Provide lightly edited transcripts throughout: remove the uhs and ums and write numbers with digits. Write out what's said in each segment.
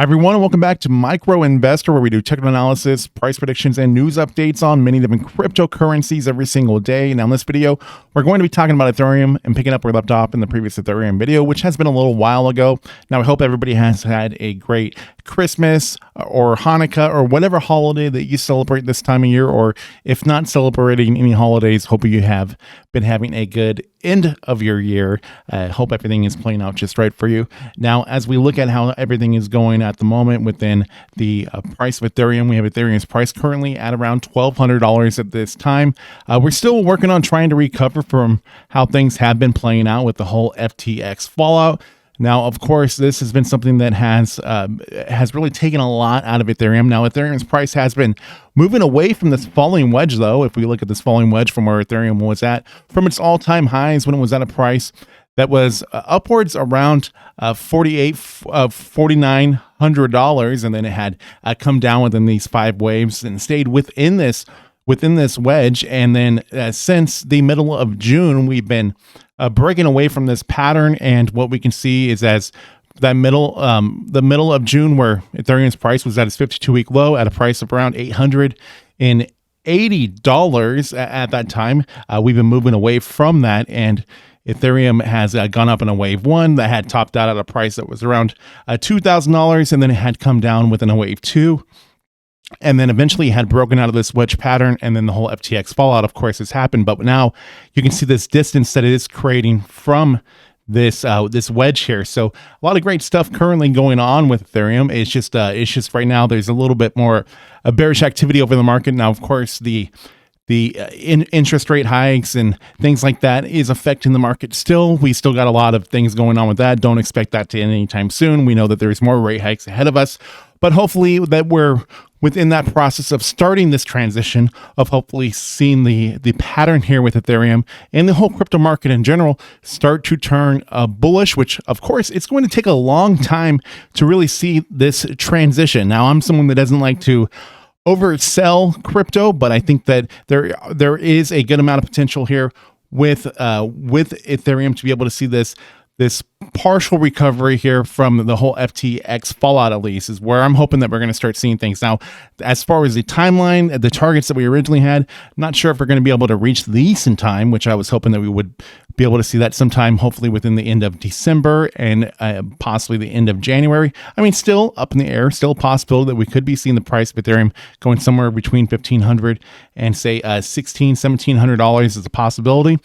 Hi everyone, and welcome back to Micro Investor, where we do technical analysis, price predictions, and news updates on many different cryptocurrencies every single day. Now in this video, we're going to be talking about Ethereum and picking up where we left off in the previous Ethereum video, which has been a little while ago. Now I hope everybody has had a great Christmas or Hanukkah or whatever holiday that you celebrate this time of year, or if not celebrating any holidays, hope you have been having a good end of your year. Hope everything is playing out just right for you. Now, as we look at how everything is going at the moment within the price of Ethereum, we have Ethereum's price currently at around $1,200 at this time. We're still working on trying to recover from how things have been playing out with the whole FTX fallout. Now, of course, this has been something that has really taken a lot out of Ethereum. Now, Ethereum's price has been moving away from this falling wedge, though. If we look at this falling wedge from where Ethereum was at, from its all-time highs when it was at a price that was upwards around $4,900, and then it had come down within these five waves and stayed within this wedge. And then since the middle of June, we've been breaking away from this pattern, and what we can see is as that the middle of June, where Ethereum's price was at its 52-week low at a price of around $880 at that time. We've been moving away from that, and Ethereum has gone up in a wave one that had topped out at a price that was around $2,000, and then it had come down within a wave two. And then eventually had broken out of this wedge pattern, and then the whole FTX fallout, of course, has happened. But now you can see this distance that it is creating from this wedge here. So a lot of great stuff currently going on with Ethereum. It's just right now there's a little bit more bearish activity over the market. Now, of course, the interest rate hikes and things like that is affecting the market still. We still got a lot of things going on with that. Don't expect that to end anytime soon. We know that there's more rate hikes ahead of us, but hopefully that we're within that process of starting this transition of hopefully seeing the pattern here with Ethereum and the whole crypto market in general start to turn bullish, which of course it's going to take a long time to really see this transition. Now, I'm someone that doesn't like to oversell crypto, but I think that there is a good amount of potential here with Ethereum to be able to see this partial recovery here from the whole FTX fallout, at least, is where I'm hoping that we're going to start seeing things. Now, as far as the timeline, the targets that we originally had, not sure if we're going to be able to reach these in time, which I was hoping that we would be able to see that sometime, hopefully within the end of December and possibly the end of January. I mean, still up in the air, still a possibility that we could be seeing the price of Ethereum going somewhere between $1,500 and say $1,600, $1,700 is a possibility.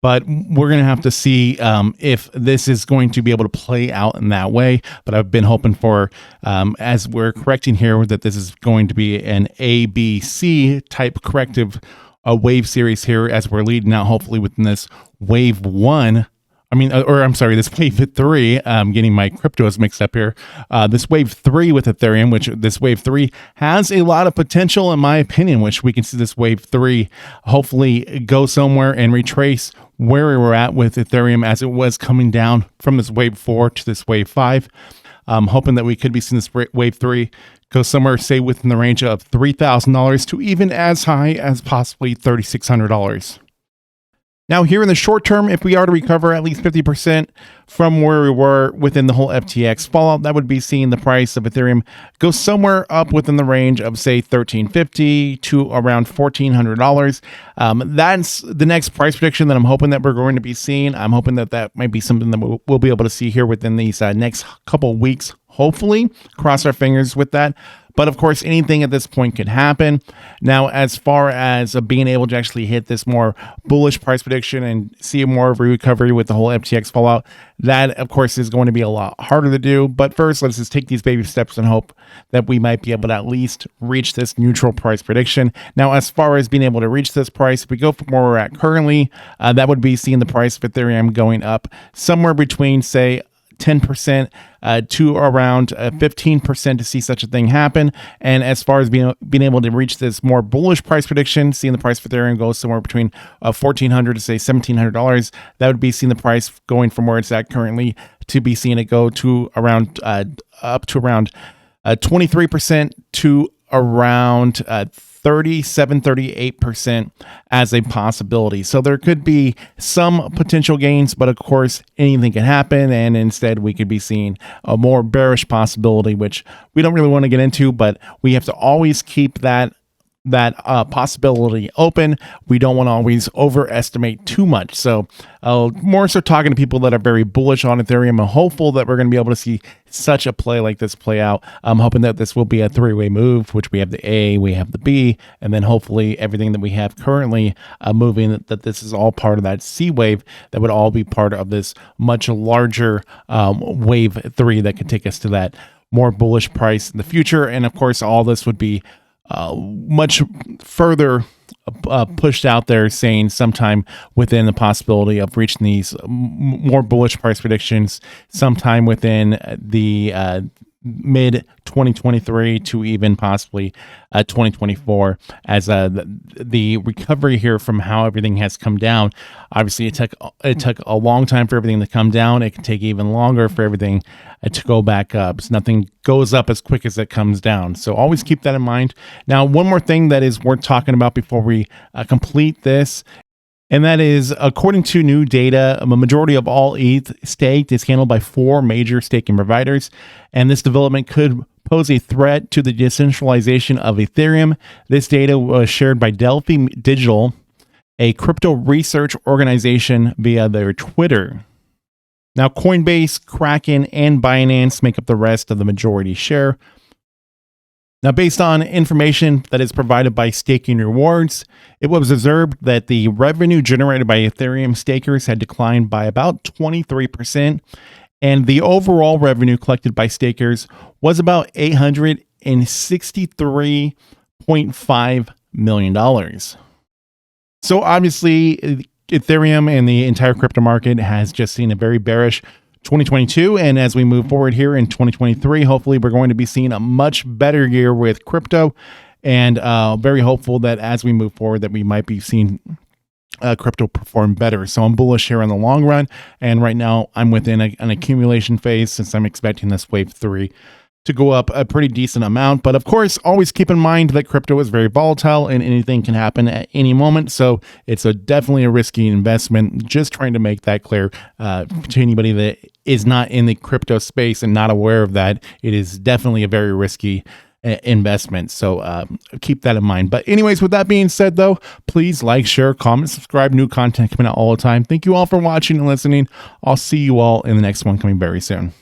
But we're going to have to see if this is going to be able to play out in that way. But I've been hoping for, as we're correcting here, that this is going to be an ABC type corrective wave series here as we're leading out, hopefully within this wave one. This wave three, getting my cryptos mixed up here. This wave three with Ethereum, which this wave three has a lot of potential, in my opinion, which we can see this wave three hopefully go somewhere and retrace where we were at with Ethereum as it was coming down from this wave four to this wave five. Hoping that we could be seeing this wave three go somewhere, say, within the range of $3,000 to even as high as possibly $3,600. Now, here in the short term, if we are to recover at least 50% from where we were within the whole FTX fallout, that would be seeing the price of Ethereum go somewhere up within the range of, say, $1,350 to around $1,400. That's the next price prediction that I'm hoping that we're going to be seeing. I'm hoping that that might be something that we'll be able to see here within these next couple of weeks. Hopefully, cross our fingers with that. But of course, anything at this point could happen. Now, as far as being able to actually hit this more bullish price prediction and see more of a recovery with the whole FTX fallout, that of course is going to be a lot harder to do. But first, let's just take these baby steps and hope that we might be able to at least reach this neutral price prediction. Now, as far as being able to reach this price, if we go from where we're at currently, that would be seeing the price of Ethereum going up somewhere between, say, 10% to around 15% to see such a thing happen. And as far as being able to reach this more bullish price prediction, seeing the price for Ethereum go somewhere between $1,400 to say $1,700, that would be seeing the price going from where it's at currently to be seeing it go to around up to around 23% to around 38% as a possibility. So there could be some potential gains, but of course, anything can happen. And instead, we could be seeing a more bearish possibility, which we don't really want to get into, but we have to always keep that possibility open. We don't want to always overestimate too much. So more so talking to people that are very bullish on Ethereum. I'm hopeful that we're going to be able to see such a play like this play out. I'm hoping that this will be a three-way move, which we have the A, we have the B, and then hopefully everything that we have currently moving, that this is all part of that C wave that would all be part of this much larger wave 3 that could take us to that more bullish price in the future. And of course, all this would be much further pushed out there, saying sometime within the possibility of reaching these more bullish price predictions sometime within the mid 2023 to even possibly 2024, as the recovery here from how everything has come down. Obviously, it took a long time for everything to come down. It can take even longer for everything to go back up. So nothing goes up as quick as it comes down. So always keep that in mind. Now, one more thing that is worth talking about before we complete this, and that is, according to new data, a majority of all ETH staked is handled by 4 major staking providers, and this development could pose a threat to the decentralization of Ethereum. This data was shared by Delphi Digital, a crypto research organization, via their Twitter. Now, Coinbase, Kraken, and Binance make up the rest of the majority share. Now, based on information that is provided by Staking Rewards, it was observed that the revenue generated by Ethereum stakers had declined by about 23%, and the overall revenue collected by stakers was about $863.5 million. So obviously, Ethereum and the entire crypto market has just seen a very bearish 2022, and as we move forward here in 2023, hopefully we're going to be seeing a much better year with crypto, and very hopeful that as we move forward that we might be seeing crypto perform better. So I'm bullish here in the long run, and right now I'm within an accumulation phase, since I'm expecting this wave 3 to go up a pretty decent amount. But of course, always keep in mind that crypto is very volatile and anything can happen at any moment. So it's definitely a risky investment. Just trying to make that clear to anybody that is not in the crypto space and not aware of that. It is definitely a very risky investment. So keep that in mind. But anyways, with that being said, though, please like, share, comment, subscribe. New content coming out all the time. Thank you all for watching and listening. I'll see you all in the next one coming very soon.